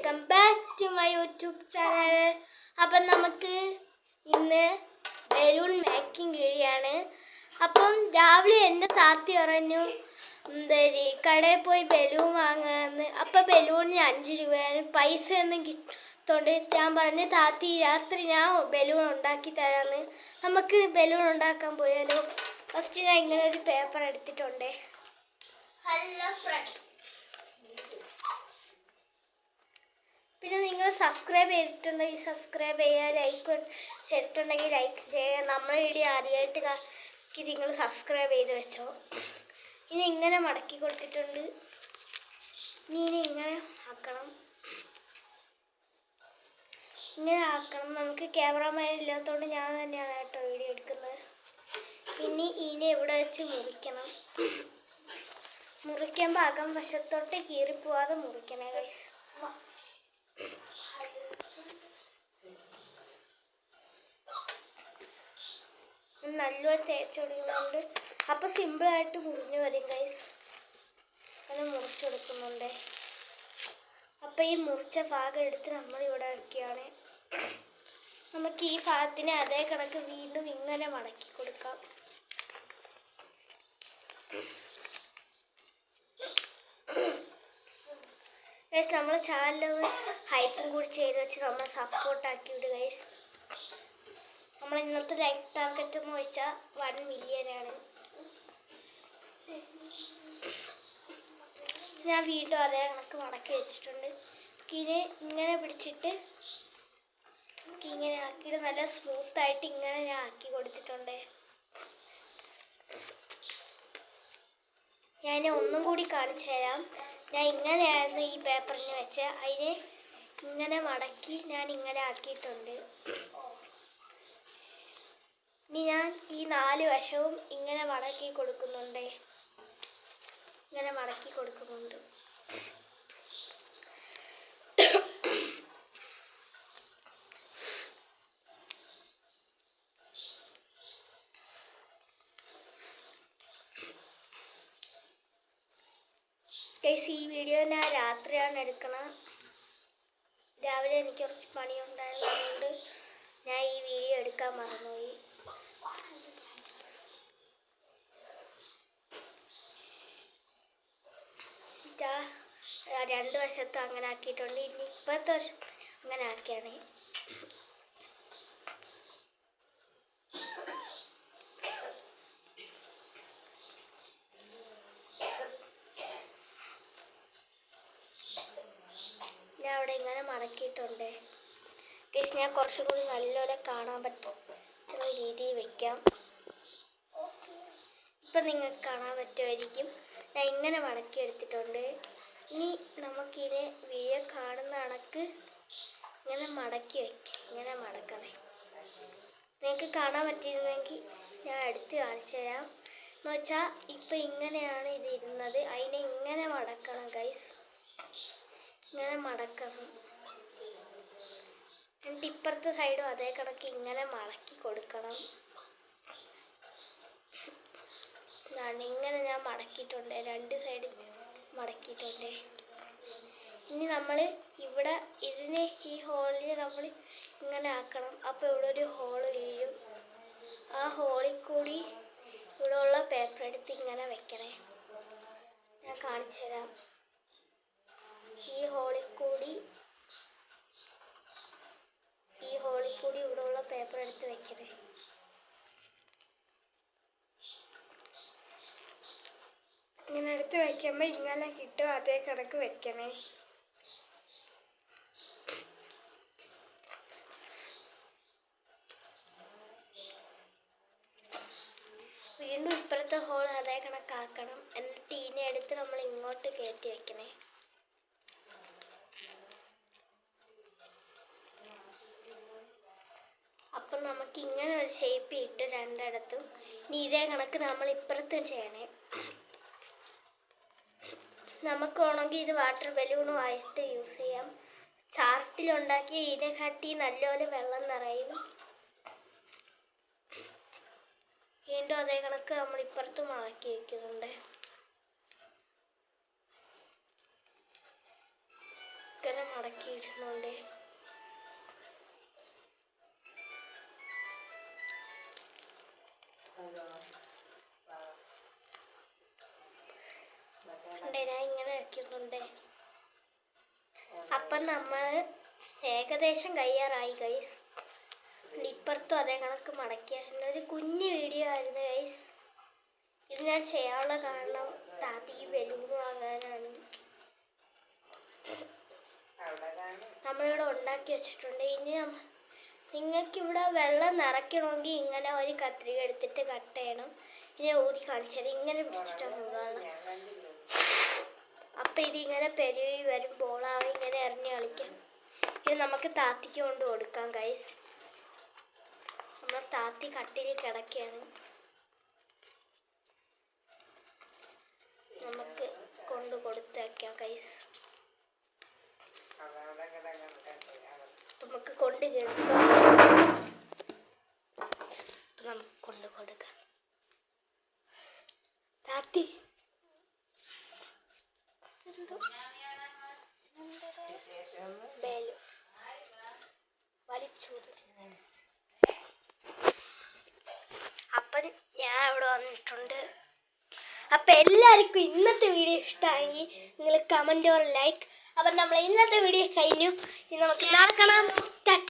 Welcome back to my YouTube channel. അപ്പം നമുക്ക് ഇന്ന് ബലൂൺ മേക്കിംഗ് വീഡിയോയാണ്. അപ്പം രാവിലെ എൻ്റെ താത്തി പറഞ്ഞു കടയിൽ പോയി ബലൂൺ വാങ്ങാമെന്ന്. അപ്പം ബലൂണിന് 5 രൂപയാണ്. പൈസ ഒന്നും കിട്ടുകൊണ്ട് ഞാൻ പറഞ്ഞു താത്തി രാത്രി ഞാൻ ബലൂൺ ഉണ്ടാക്കി തരാമെന്ന്. നമുക്ക് ബലൂൺ ഉണ്ടാക്കാൻ പോയാലോ? ഫസ്റ്റ് ഞാൻ ഇങ്ങനെ ഒരു പേപ്പർ എടുത്തിട്ടുണ്ട്. ഹലോ ഫ്രണ്ട്സ്, പിന്നെ നിങ്ങൾ സബ്സ്ക്രൈബ് ചെയ്തിട്ടുണ്ടെങ്കിൽ സബ്സ്ക്രൈബ് ചെയ്യുക, ലൈക്ക് ചെയ്തിട്ടുണ്ടെങ്കിൽ ലൈക്ക് ചെയ്യുക. നമ്മുടെ വീഡിയോ ആദ്യമായിട്ട് നിങ്ങൾ സബ്സ്ക്രൈബ് ചെയ്ത് വെച്ചോ. ഇനി ഇങ്ങനെ മടക്കി കൊടുത്തിട്ടുണ്ട്. ഇനി ഇങ്ങനെ ആക്കണം, നമുക്ക് ക്യാമറമാൻ ഇല്ലാത്തതുകൊണ്ട് ഞാൻ തന്നെയാണ് കേട്ടോ വീഡിയോ എടുക്കുന്നത്. പിന്നെ ഇതിനെ ഇവിടെ വെച്ച് മുറിക്കണം. മുറിക്കുമ്പോൾ അകം വശത്തോട്ട് കീറിപ്പോവാതെ മുറിക്കണേ ഗൈസ്. നല്ലോണം തേച്ച് കൊടുക്കുന്നുണ്ട്. അപ്പം സിമ്പിളായിട്ട് മുറിഞ്ഞു വരും ഗൈസ്. അങ്ങനെ മുറിച്ചു കൊടുക്കുന്നുണ്ട്. അപ്പം ഈ മുറിച്ച ഭാഗം എടുത്ത് നമ്മൾ ഇവിടെ വയ്ക്കുകയാണ്. നമുക്ക് ഈ ഭാഗത്തിന് അതേ കണക്ക് വീണ്ടും ഇങ്ങനെ മടക്കി കൊടുക്കാം. ഗൈസ്, നമ്മൾ ചാനൽ ഹൈപ്പും കൂടി ചെയ്ത് വെച്ച് നമ്മൾ സപ്പോർട്ടാക്കി വിടുക ഗൈസ്. നമ്മൾ ഇന്നത്തെ ലൈക്ക് ടാർഗറ്റ് എന്ന് വെച്ചാൽ 1 മില്യനാണ്. ഞാൻ വീണ്ടും അതേ കണക്ക് മടക്കി വെച്ചിട്ടുണ്ട്. ഇതിനെ ഇങ്ങനെ പിടിച്ചിട്ട് ഇങ്ങനെ ആക്കിയിട്ട് നല്ല സ്മൂത്തായിട്ട് ഇങ്ങനെ ഞാൻ ആക്കി കൊടുത്തിട്ടുണ്ട്. ഞാൻ ഒന്നും കൂടി കാണിച്ചു തരാം. ഞാൻ ഇങ്ങനെയായിരുന്നു ഈ പേപ്പറിന് വെച്ച് അതിനെ ഇങ്ങനെ മടക്കി ഞാൻ ഇങ്ങനെ ആക്കിയിട്ടുണ്ട്. ഇനി ഞാൻ ഈ 4 വശവും ഇങ്ങനെ മടക്കി കൊടുക്കുന്നുണ്ട്. ഇങ്ങനെ മടക്കി കൊടുക്കുന്നുണ്ട്. ഗൈസ്, ഈ വീഡിയോ ഞാൻ രാത്രിയാണ് എടുക്കണം. രാവിലെ എനിക്ക് കുറച്ച് പണിയുണ്ടായിരുന്നതുകൊണ്ട് ഞാൻ ഈ വീഡിയോ എടുക്കാൻ മറന്നുപോയി. രണ്ട് വശത്തും അങ്ങനെ ആക്കിയിട്ടുണ്ട്. ഇനി ഇപ്പോഴത്തെ വശം അങ്ങനെ ആക്കിയാണ്. ഞാൻ അവിടെ ഇങ്ങനെ മടക്കിയിട്ടുണ്ട്. ഗൈസ്, ഞാൻ കുറച്ചും കൂടി നല്ലപോലെ കാണാൻ പറ്റുന്ന രീതിയിൽ വെക്കാം. ഇപ്പം നിങ്ങൾക്ക് കാണാൻ പറ്റുമായിരിക്കും. ഞാൻ ഇങ്ങനെ മടക്കി എടുത്തിട്ടുണ്ട്. ഇനി നമുക്കിതിനെ വീഡിയോ കാണുന്ന കണക്ക് ഇങ്ങനെ മടക്കി വയ്ക്കാം. ഇങ്ങനെ മടക്കണേ. നിങ്ങൾക്ക് കാണാൻ പറ്റിയിരുന്നെങ്കിൽ ഞാൻ എടുത്ത് കാണിച്ചു തരാം. എന്ന് വെച്ചാൽ ഇപ്പം ഇങ്ങനെയാണ് ഇത് ഇരുന്നത്. അതിനെ ഇങ്ങനെ മടക്കണം ഗൈസ്. ഇങ്ങനെ മടക്കണം. എന്നിട്ട് ഇപ്പുറത്തെ സൈഡും അതേ കണക്ക് ഇങ്ങനെ മടക്കി കൊടുക്കണം. ഇങ്ങനെ ഞാൻ മടക്കിയിട്ടുണ്ട്. 2 സൈഡ് മടക്കിയിട്ടുണ്ട്. ഇനി നമ്മൾ ഇവിടെ ഇതിനെ ഈ ഹോളിൽ നമ്മൾ ഇങ്ങനെ ആക്കണം. അപ്പോൾ ഇവിടെ ഒരു ഹോള് വീഴും. ആ ഹോളിൽ കൂടി ഇവിടെ ഉള്ള പേപ്പർ എടുത്ത് ഇങ്ങനെ വെക്കണേ. ഞാൻ കാണിച്ചു തരാം. ഈ ഹോളിൽ കൂടി ഇവിടെ ഉള്ള പേപ്പർ എടുത്ത് വെക്കണേ. ഇങ്ങനെ എടുത്ത് വയ്ക്കുമ്പോൾ ഇങ്ങനെ കിട്ടും. അതേ കണക്ക് വെക്കണേ. വീണ്ടും ഇപ്പുറത്തെ ഹോൾ അതേ കണക്കാക്കണം. എന്നിട്ട് ഇതിനെ എടുത്ത് നമ്മൾ ഇങ്ങോട്ട് കയറ്റി വെക്കണേ. അപ്പം നമുക്ക് ഇങ്ങനെ ഒരു ഷേപ്പ് ഇട്ട് രണ്ടിടത്തും. ഇനി ഇതേ കണക്ക് നമ്മൾ ഇപ്പുറത്തും ചെയ്യണേ. നമുക്ക് വേണമെങ്കിൽ ഇത് വാട്ടർ ബലൂണുമായിട്ട് യൂസ് ചെയ്യാം. ചാർട്ടിലുണ്ടാക്കി ഇതിനെ കാട്ടി നല്ലപോലെ വെള്ളം നിറയും. വീണ്ടും അതേ കണക്ക് നമ്മൾ ഇപ്പുറത്തും മടക്കി വയ്ക്കുന്നുണ്ട്. ഇങ്ങനെ മടക്കിയിടുന്നുണ്ട്. ഞാൻ ഇങ്ങനെ വെക്കുന്നുണ്ട്. അപ്പം നമ്മൾ ഏകദേശം കഴിയാറായി ഗൈസ്. ഇപ്പുറത്തും അതേ കണക്ക് മടക്കിയ ഒരു കുഞ്ഞു വീഡിയോ ആയിരുന്നു ഗൈസ്. ഇത് ഞാൻ ചെയ്യാനുള്ള കാരണം താത്തി ബലൂൺ വാങ്ങാനാണ്. നമ്മളിവിടെ ഉണ്ടാക്കി വെച്ചിട്ടുണ്ട്. ഇനി നിങ്ങൾക്കിവിടെ വെള്ളം നിറയ്ക്കണമെങ്കിൽ ഇങ്ങനെ ഒരു കത്രിക എടുത്തിട്ട് കട്ട് ചെയ്യണം. ഇനി ഊതി കാണിച്ചത് ഇങ്ങനെ പിടിച്ചിട്ടാണ് ഊതാനുള്ളത്. അപ്പം ഇതിങ്ങനെ പെരുവി വരും, ബോളാവും, ഇങ്ങനെ എറിഞ്ഞ് കളിക്കാം. ഇത് നമുക്ക് താത്തിക്ക് കൊണ്ട് കൊടുക്കാം ഗൈസ്. നമ്മൾ താത്തി കട്ടിലിൽ കിടക്കുകയാണ്. നമുക്ക് കൊണ്ട് കൊടുത്തേക്കാം ഗൈസ്. നമുക്ക് കൊണ്ട് കേൾക്കാം. നമുക്ക് കൊണ്ട് കൊടുക്കാം. താത്തി അപ്പം ഞാൻ ഇവിടെ വന്നിട്ടുണ്ട്. അപ്പം എല്ലാവർക്കും ഇന്നത്തെ വീഡിയോ ഇഷ്ടമായി. നിങ്ങൾ കമൻറ്റ് ഓർ ലൈക്ക്. അപ്പം നമ്മൾ ഇന്നത്തെ വീഡിയോ കഴിഞ്ഞു. ഇനി നമുക്ക് നാളെ കാണാം.